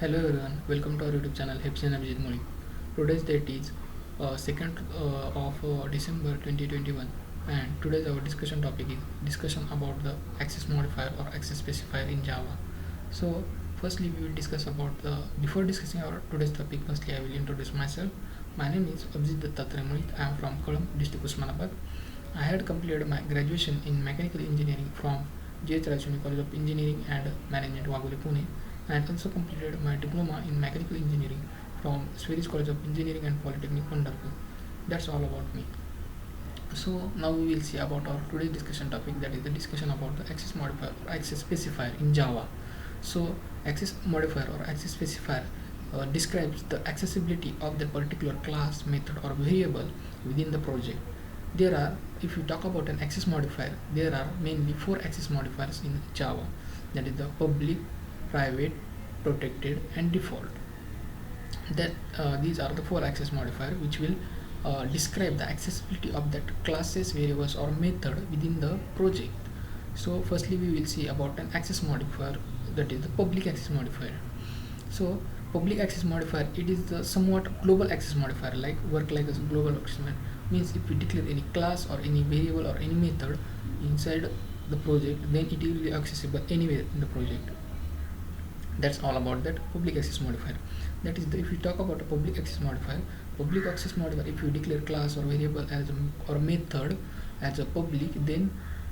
Hello everyone, welcome to our YouTube channel Hepsin Abhijit Moli. Today's date is 2nd of December 2021, and today's our discussion topic is discussion about the access modifier or access specifier in Java. So firstly we will discuss about the before discussing our today's topic. Firstly I will introduce myself. My name is Abhijit Dattatreya Molit. I am from Kolam, district Usmanabad. I had completed my graduation in mechanical engineering from J.H. Rajuni College of Engineering and Management, Waguli, Pune. I also completed my diploma in mechanical engineering from Swedish College of Engineering and Polytechnic, Pundarpur. That's all about me. So now we will see about our today's discussion topic, that is the discussion about the access modifier or access specifier in Java. So access modifier or access specifier describes the accessibility of the particular class, method or variable within the project. There are, if you talk about an access modifier, there are mainly four access modifiers in Java, that is the public, private, protected and default. That these are the four access modifier which will describe the accessibility of that classes, variables or method within the project. So firstly we will see about an access modifier, that is the public access modifier. So public access modifier, it is the somewhat global access modifier, like work like a global access modifier. Means if we declare any class or any variable or any method inside the project, then it will be accessible anywhere in the project. That's all about that public access modifier. That is if we talk about a public access modifier, if you declare class or variable as or method as a public, then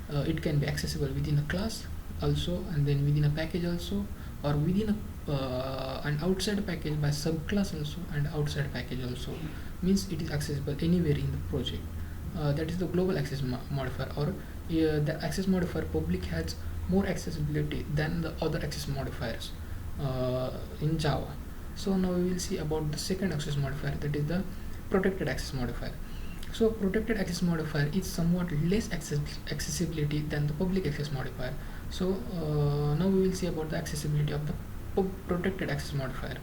it can be accessible within a class also, and then within a package also, or within a and outside a package by subclass also, and outside package also. Means it is accessible anywhere in the project. That is the global access modifier, or the access modifier public has more accessibility than the other access modifiers in Java. So now we will see about the second access modifier, that is the protected access modifier. So protected access modifier is somewhat less accessibility than the public access modifier. So now we will see about the accessibility of the protected access modifier.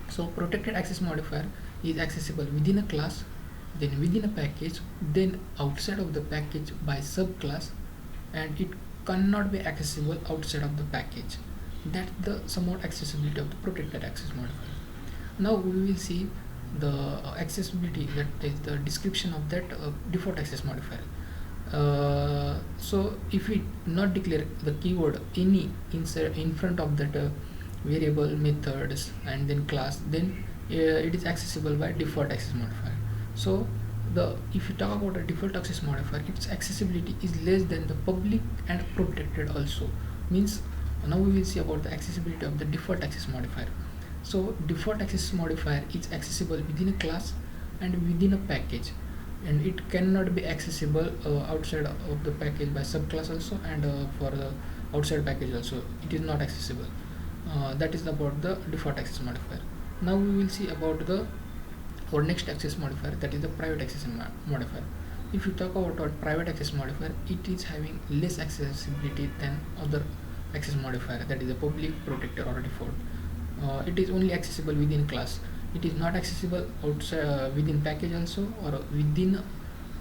So protected access modifier is accessible within a class, then within a package, then outside of the package by subclass, and it cannot be accessible outside of the package. That's the somewhat accessibility of the protected access modifier. Now we will see the accessibility, that is the description of that default access modifier. So if we not declare the keyword any inside in front of that variable, methods and then class, then it is accessible by default access modifier. So the if you talk about a default access modifier, its accessibility is less than the public and protected also. Means now we will see about the accessibility of the default access modifier. So default access modifier is accessible within a class and within a package, and it cannot be accessible outside of the package by subclass also, and for the outside package also it is not accessible. That is about the default access modifier. Now we will see about the our next access modifier, that is the private access modifier. If you talk about our private access modifier, it is having less accessibility than other access modifier, that is the public, protected or default. It is only accessible within class. It is not accessible outside within package also, or within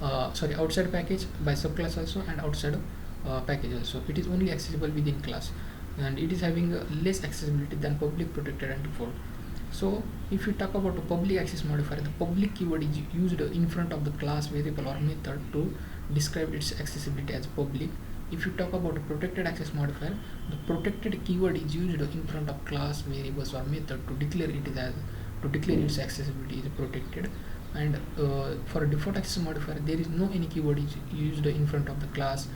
outside package by subclass also, and outside package also. It is only accessible within class, and it is having less accessibility than public, protected and default. So if you talk about a public access modifier, the public keyword is used in front of the class, variable or method to describe its accessibility as public. If you talk about a protected access modifier, the protected keyword is used in front of class, variables or method to declare its accessibility is protected. And for a default access modifier, there is no any keyword is used in front of the class,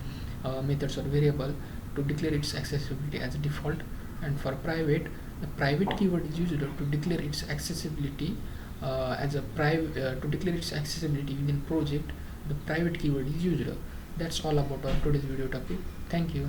methods or variable to declare its accessibility as default. And for private, the private keyword is used to declare its accessibility as a private to declare its accessibility within project. The private keyword is used. That's all about our today's video topic. Thank you.